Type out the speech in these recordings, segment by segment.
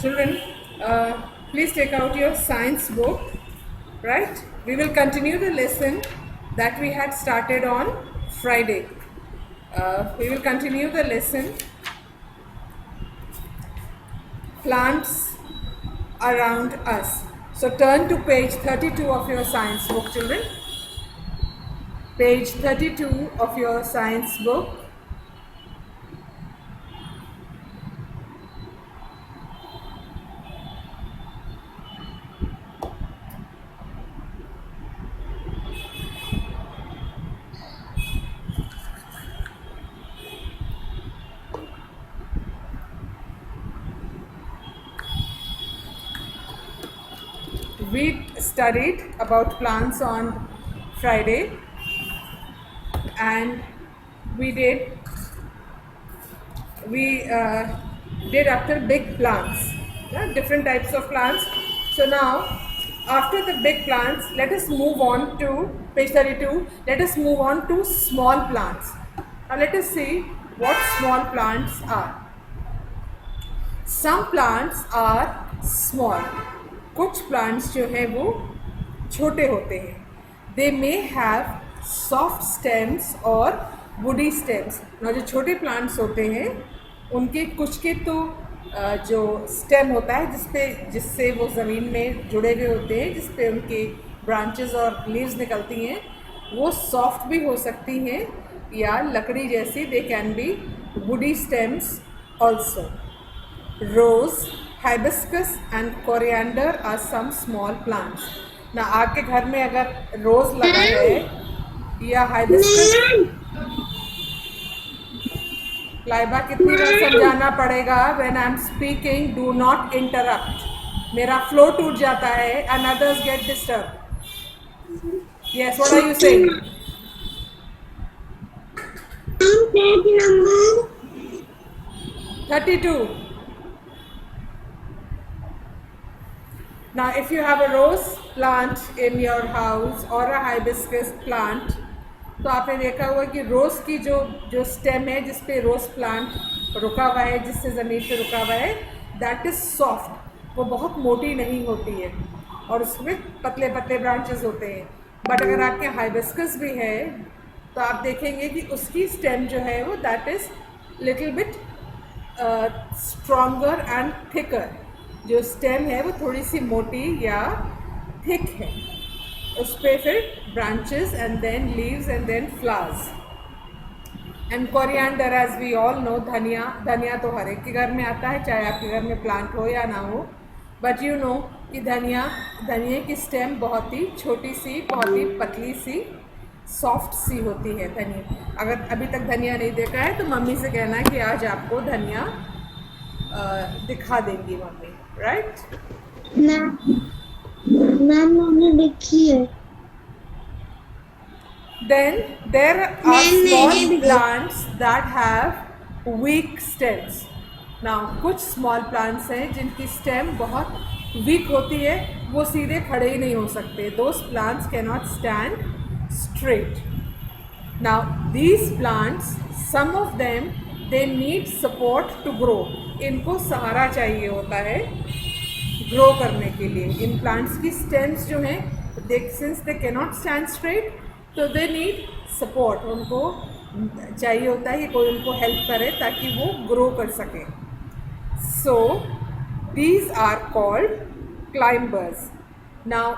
Children, please take out your science book, right? We will continue the lesson that we had started on Friday. We will continue the lesson, plants around us. So turn to page 32 of your science book, children. Page 32 of your science book. We studied about plants on Friday, and we did after big plants, different types of plants. So now, after the big plants, let us move on to page 32. Let us move on to small plants. Now let us see what small plants are. Some plants are small. कुछ plants जो है वो छोटे होते हैं. दे may have soft stems और woody stems. ना जो छोटे प्लांट्स होते हैं उनके कुछ के तो जो स्टेम होता है जिससे वो ज़मीन में जुड़े हुए होते हैं, जिस पे उनके ब्रांचेस और लीव्स निकलती हैं, वो सॉफ्ट भी हो सकती हैं या लकड़ी जैसी. They can be woody stems also. Rose, hibiscus and coriander are some small plants. ना आपके घर में अगर रोज लगा है या हाइबिस्कस, लाइबा कितनी बार समझाना पड़ेगा? When I am speaking do not interrupt. मेरा फ्लो टूट जाता है and others get disturb. Yes, what are you saying? Page number 32. Now if you have a rose plant in your house or a hibiscus plant, तो आपने देखा होगा कि रोज़ की जो स्टेम है जिस पे रोज़ प्लांट रुका हुआ है, जिससे ज़मीन पे रुका हुआ है, दैट इज़ सॉफ्ट. वो बहुत मोटी नहीं होती है और उसमें पतले पतले ब्रांचेस होते हैं. बट अगर आपके हाइबिस्कस भी है तो आप देखेंगे कि उसकी स्टेम जो है वो that is little bit stronger and thicker. जो स्टेम है वो थोड़ी सी मोटी या थिक है. उस पर फिर branches and then leaves and then flowers. And coriander, as we all know, धनिया तो हर एक के घर में आता है, चाहे आपके घर में प्लांट हो या ना हो. बट यू नो कि धनिया की स्टेम बहुत ही छोटी सी, बहुत ही पतली सी, सॉफ्ट सी होती है. धनिया, अगर अभी तक धनिया नहीं देखा है तो मम्मी से कहना कि आज आपको धनिया दिखा देंगी मम्मी, राइट? मैंने देखी है. Then there are small plants that have weak stems. Now कुछ small plants हैं जिनकी stem बहुत weak होती है, वो सीधे खड़े ही नहीं हो सकते. Those plants cannot stand straight. Now these plants, some of them, they need support to grow. इनको सहारा चाहिए होता है ग्रो करने के लिए. इन प्लांट्स की स्टेम्स जो हैं, since they cannot stand straight, तो दे नीड सपोर्ट. उनको चाहिए होता है कि कोई उनको हेल्प करे ताकि वो ग्रो कर सकें. So these are called climbers. Now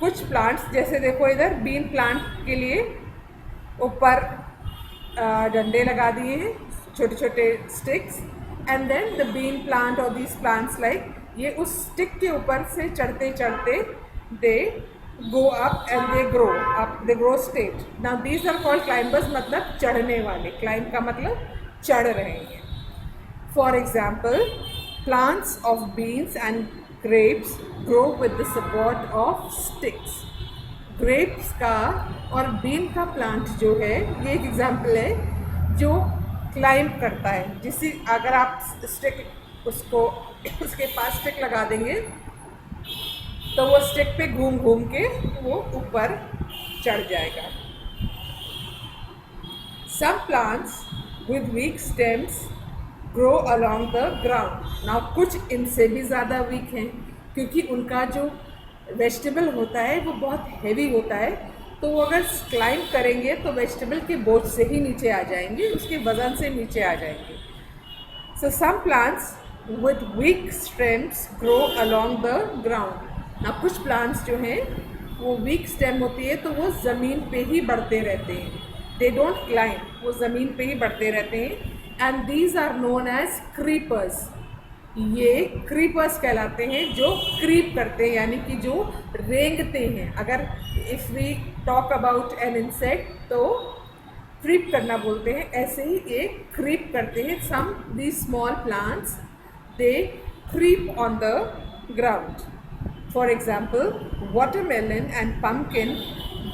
कुछ प्लांट्स, जैसे देखो इधर बीन प्लांट के लिए ऊपर डंडे लगा दिए हैं, छोटे छोटे sticks, and then the bean plant और दीज प्लांट्स लाइक, ये उस स्टिक के ऊपर से चढ़ते चढ़ते they go up and they grow straight. Now these are called climbers, मतलब चढ़ने वाले. क्लाइंब का मतलब चढ़ रहे हैं. For example, plants of beans and grapes grow with the support of sticks. Grapes का और बीन का प्लांट जो है, ये एक एग्जाम्पल है जो क्लाइंब करता है. जिससे अगर आप स्टिक उसके पास स्टिक लगा देंगे तो वो स्टिक पे घूम घूम के वो ऊपर चढ़ जाएगा. Some plants with weak stems grow along the ground. Now कुछ इनसे भी ज़्यादा वीक हैं क्योंकि उनका जो वेजिटेबल होता है वो बहुत हैवी होता है, तो वो अगर क्लाइंब करेंगे तो वेजिटेबल के बोझ से ही नीचे आ जाएंगे, उसके वज़न से नीचे आ जाएंगे। So some plants with weak stems grow along the ground. ना कुछ प्लांट्स जो हैं वो वीक स्टेम होती है तो वो ज़मीन पे ही बढ़ते रहते हैं, दे डोंट क्लाइंब, वो ज़मीन पे ही बढ़ते रहते हैं। And these are known as creepers. ये क्रीपर्स कहलाते हैं जो क्रीप करते हैं, यानी कि जो रेंगते हैं। अगर if we talk about an insect तो क्रीप करना बोलते हैं, ऐसे ही एक क्रीप करते हैं। Some the small plants they creep on the ground. For example watermelon and pumpkin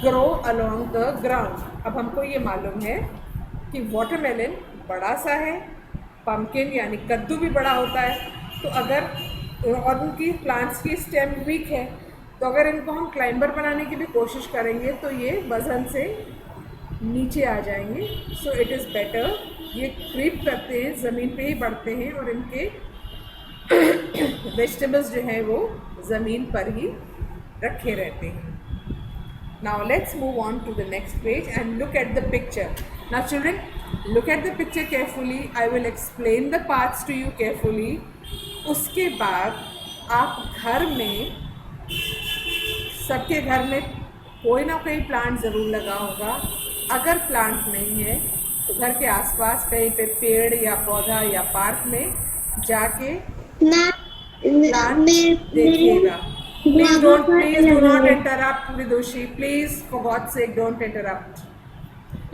grow along the ground. अब हमको ये मालूम है कि वाटरमेलन बड़ा सा है, पम्पकिन यानी कद्दू भी बड़ा होता है, तो अगर और उनकी प्लांट्स की स्टेम वीक है तो अगर इनको हम क्लाइंबर बनाने की भी कोशिश करेंगे तो ये वज़न से नीचे आ जाएंगे। सो इट इज़ बेटर, ये क्रीप करते हैं, ज़मीन पे ही बढ़ते हैं और इनके वेजिटेबल्स जो हैं वो ज़मीन पर ही रखे रहते हैं। Now let's move on to the next page and look at the picture. Now children, look at the picture carefully. I will explain the parts to you carefully. उसके बाद आप घर में, सबके घर में कोई ना कोई प्लांट ज़रूर लगा होगा। अगर प्लांट नहीं है तो घर के आसपास कहीं पे पेड़ या पौधा या पार्क में जाके प्लांट देखिएगा। Please do not interrupt, Vidushi. Please, for God's sake, don't interrupt.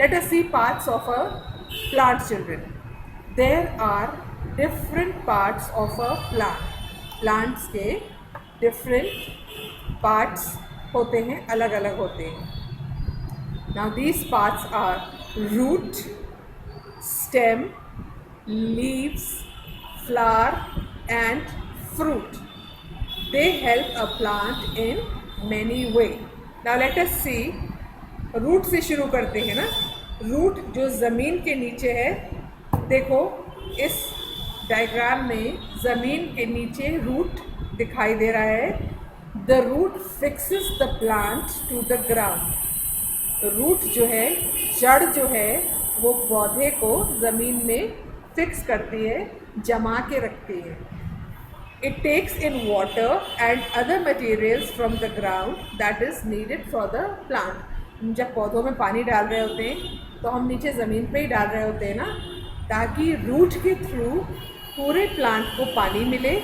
Let us see parts of a plant, children. There are different parts of a plant. Plants के different parts होते हैं, अलग अलग होते हैं। Now these parts are root, stem, leaves, flower and fruit. They help a plant in many way. Now let us see. Root से शुरू करते हैं ना। रूट जो ज़मीन के नीचे है, देखो इस डायग्राम में ज़मीन के नीचे रूट दिखाई दे रहा है। The root fixes the plant to the ground. Root जो है, जड़ जो है, वो पौधे को ज़मीन में फिक्स करती है, जमा के रखती है। It takes in water and other materials from the ground that is needed for the plant. जब पौधों में पानी डाल रहे होते हैं तो हम नीचे ज़मीन पे ही डाल रहे होते हैं ना, ताकि रूट के थ्रू पूरे प्लांट को पानी मिले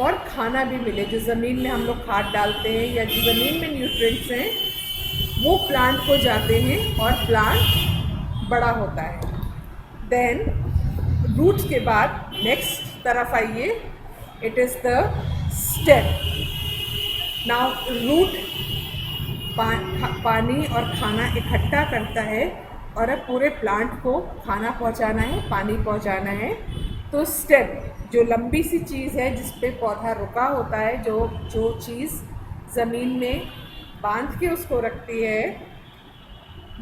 और खाना भी मिले। जो ज़मीन में हम लोग खाद डालते हैं या जो ज़मीन में न्यूट्रिएंट्स हैं वो प्लांट को जाते हैं और प्लांट बड़ा होता है। देन रूट के बाद नेक्स्ट तरफ आइए, it is the stem. Now root पानी और खाना इकट्ठा करता है और अब पूरे प्लांट को खाना पहुंचाना है, पानी पहुंचाना है। तो स्टेम जो लंबी सी चीज़ है जिस पे पौधा रुका होता है, जो चीज़ ज़मीन में बांध के उसको रखती है,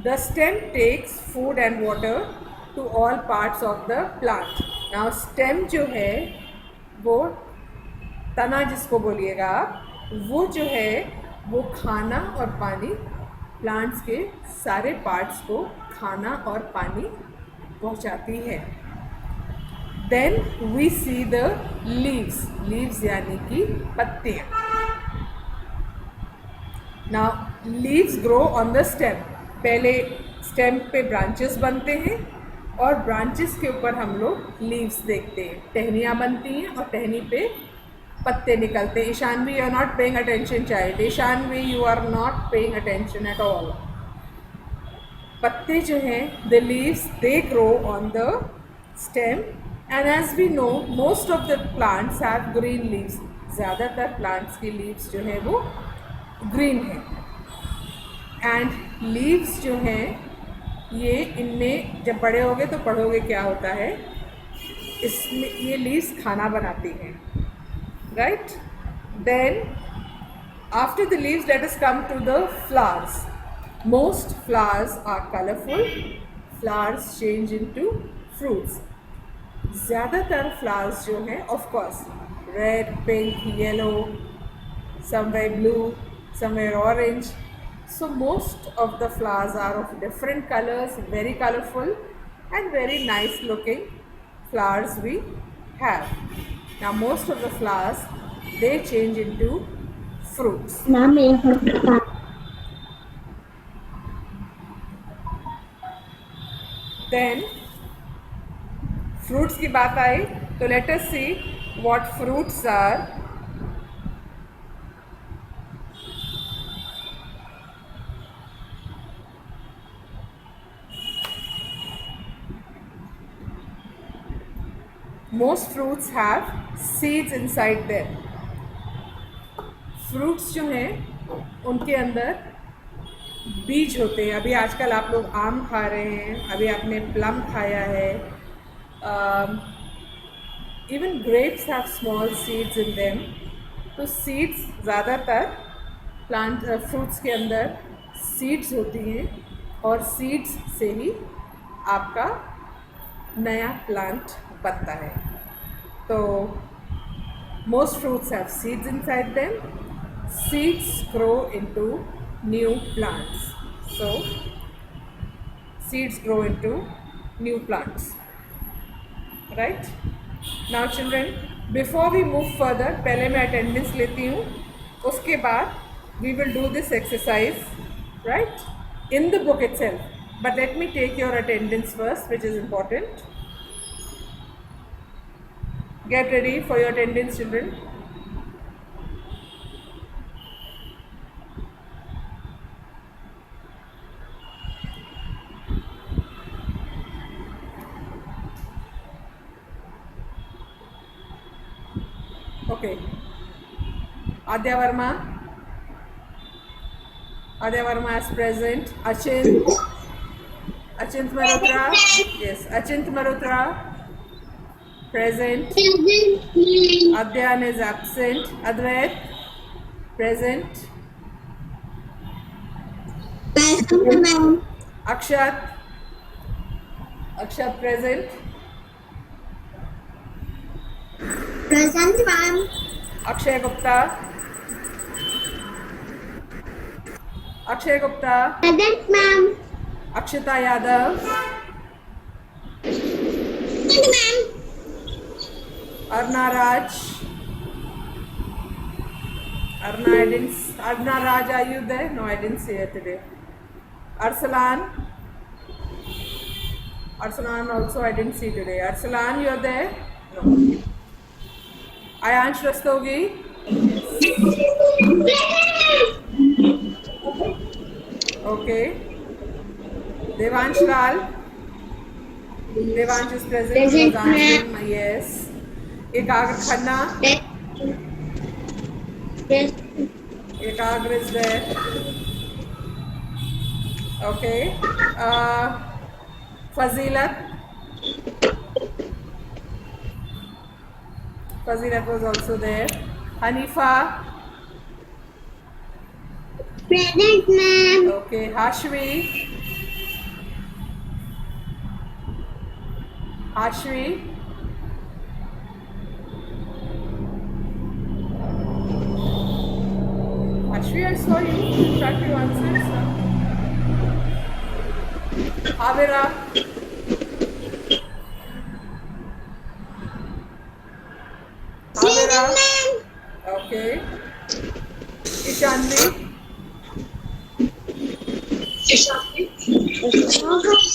the stem takes food and water to all parts of the plant. Now stem जो है, वो तना जिसको बोलिएगा आप, वो जो है वो खाना और पानी, प्लांट्स के सारे पार्ट्स को खाना और पानी पहुंचाती है। Then we see the leaves, leaves यानी कि पत्तियाँ। Now leaves grow on the stem. पहले स्टेम पे ब्रांचेस बनते हैं और ब्रांचेस के ऊपर हम लोग लीव्स देखते हैं, टहनियाँ बनती हैं और टहनी पे पत्ते निकलते हैं। Ishanvi, you are not paying attention child. Ishanvi, you are not paying attention at all. पत्ते जो हैं, the leaves they grow on the stem and as we know most of the plants have green leaves. ज़्यादातर plants की leaves जो है वो green है। And leaves जो हैं ये, इनमें जब बड़े होगे तो पढ़ोगे क्या होता है, इसमें ये लीव्स खाना बनाती हैं, right? Then after the leaves, let us come to the flowers. Most flowers are colorful. Flowers change into fruits. ज़्यादातर फ्लावर्स जो हैं of course red, pink, yellow, somewhere blue, somewhere orange. So most of the flowers are of different colors, very colorful and very nice looking flowers we have. Now most of the flowers, they change into fruits. Ma'am ये Then fruits की बात आई तो let us see what fruits are. Most fruits have seeds inside them. Fruits जो हैं उनके अंदर बीज होते हैं. अभी आजकल आप लोग आम खा रहे हैं, अभी आपने प्लम खाया है. Even grapes have small seeds in them. तो सीड्स ज़्यादातर प्लांट फ्रूट्स के अंदर सीड्स होती हैं और सीड्स से ही आपका नया प्लांट बनता है. तो most fruits have seeds inside them. Seeds grow into new plants. So seeds grow into new plants. Right? Now children, before we move further, पहले मैं attendance लेती हूँ. उसके बाद we will do this exercise, right? In the book itself. But let me take your attendance first, which is important. Get ready for your attendance, children. Okay. Adya Verma. Adya Verma is present. Achint. Achint Malhotra. Yes, Achint Malhotra. Present. Adyan is absent. Advait. Present. Ma'am Akshat. Akshat present. Present ma'am Akshay Gupta. Akshay Gupta. Present ma'am Akshita Yadav. Ma'am Arna Raj. Arna Raj, are you there? No, I didn't see her today. Arsalan. Arsalan also I didn't see today. Arsalan, you're there? No. Ayansh Rastogi. Okay. Devansh Lal. Devansh is present. Present, He was answering, yes. Ekagr Khanna. Ekagr is there. Okay. Fazilat. Fazilat was also there. Hanifa. Present ma'am Okay. Hashvi. Hashvi. Hashvi, I saw you. In fact, you answered. So. Avira. Avira. Okay. Ishanvi.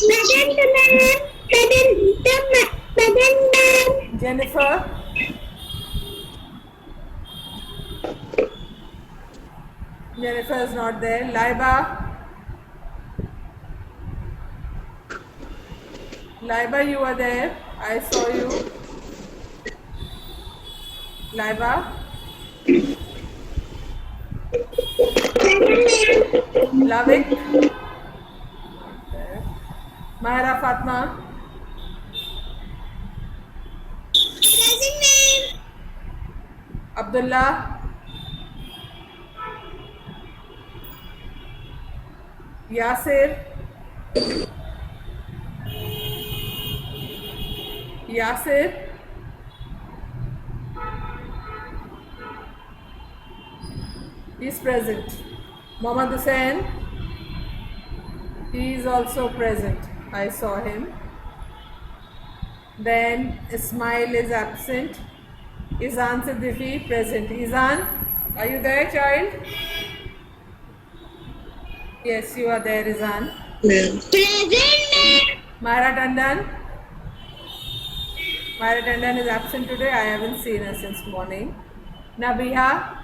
Present ma'am present ma'am Jennifer. Jennifer is not there. Laiba. Laiba, you are there. I saw you. Laiba. Lavik. Mahara Fatma. Present ma'am Abdullah. Yasir. Yasir. He's present. Mohammad Hussain. He is also present. I saw him. Then Ismail is absent. Izan Siddiqui present. Izan, are you there, child? Yes, you are there, Izan. Present, ma'am. Myra Tandon. Myra Tandon is absent today. I haven't seen her since morning. Nabiha.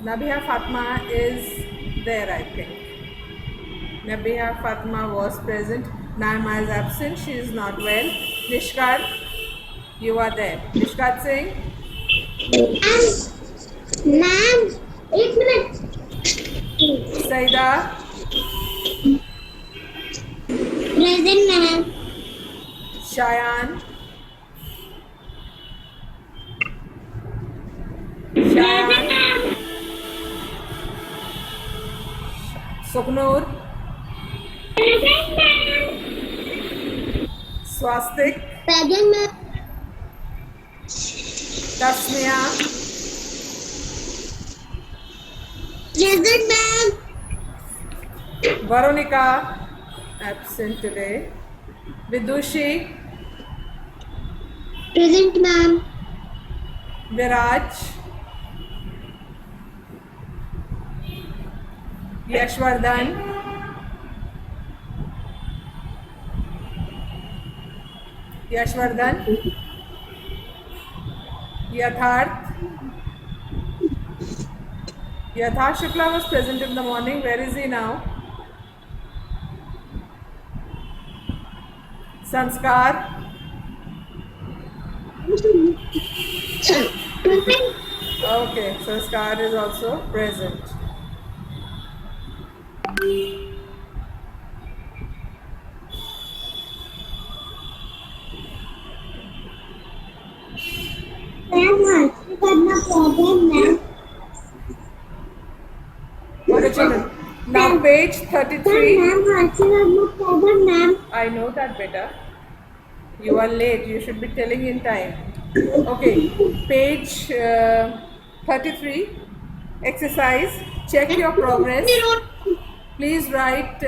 Nabiha Fatma is there, I think. Nabiha Fatma was present. Naima is absent. She is not well. Nishkat, you are there. Nishkat Singh. Ma'am, 1 minute. Saida. Present, ma'am. Shayan. Present, Shayan. ma'am. Suknoor. Present, ma'am. Swastik. Present, ma'am. Tasmia. Present, ma'am. Veronica. Absent today. Vidushi. Present, ma'am. Viraj. Yashvardhan. Yashvardhan. Yatharth. Yatharth Shukla was present in the morning. Where is he now? Sanskar. Present. Okay, Sanskar is also present. Ma'am, you got no problem, ma'am. Okay, children. Now page 33. Ma'am, you got no problem, ma'am. I know that, beta. You are late. You should be telling in time. Okay, page 33. Exercise. Check your progress. Please write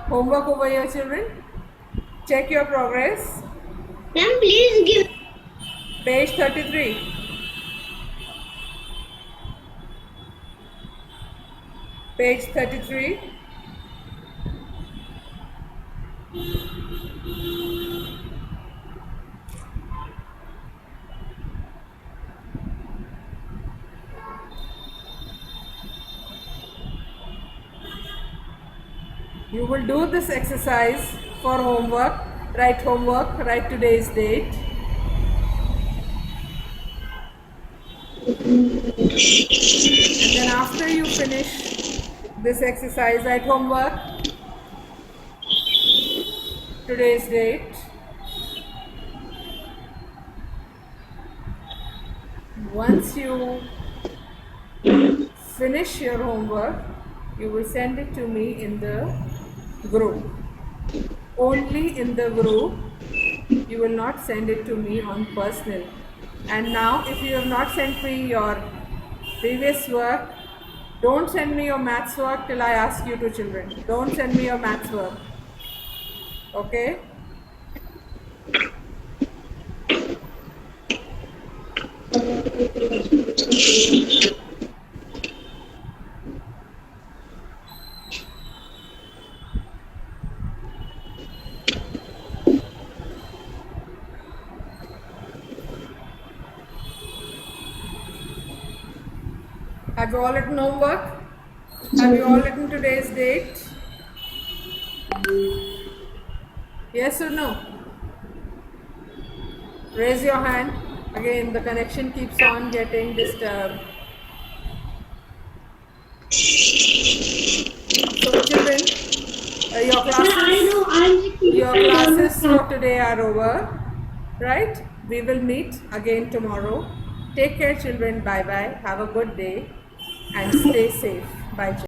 homework over here, children. Check your progress. Ma'am, please give. Page 33. Page 33. You will do this exercise for homework. Write today's date. And then after you finish this exercise, write homework, today's date. Once you finish your homework, you will send it to me in the group. Only in the group. You will not send it to me on personal. And now if you have not sent me your previous work, don't send me your maths work till I ask you to, children. Don't send me your maths work. Okay? Have you all written homework? Have you all written today's date? Yes or no? Raise your hand. Again, the connection keeps on getting disturbed. So children, your classes for today are over, right? We will meet again tomorrow. Take care, children. Bye bye. Have a good day and stay safe. Bye.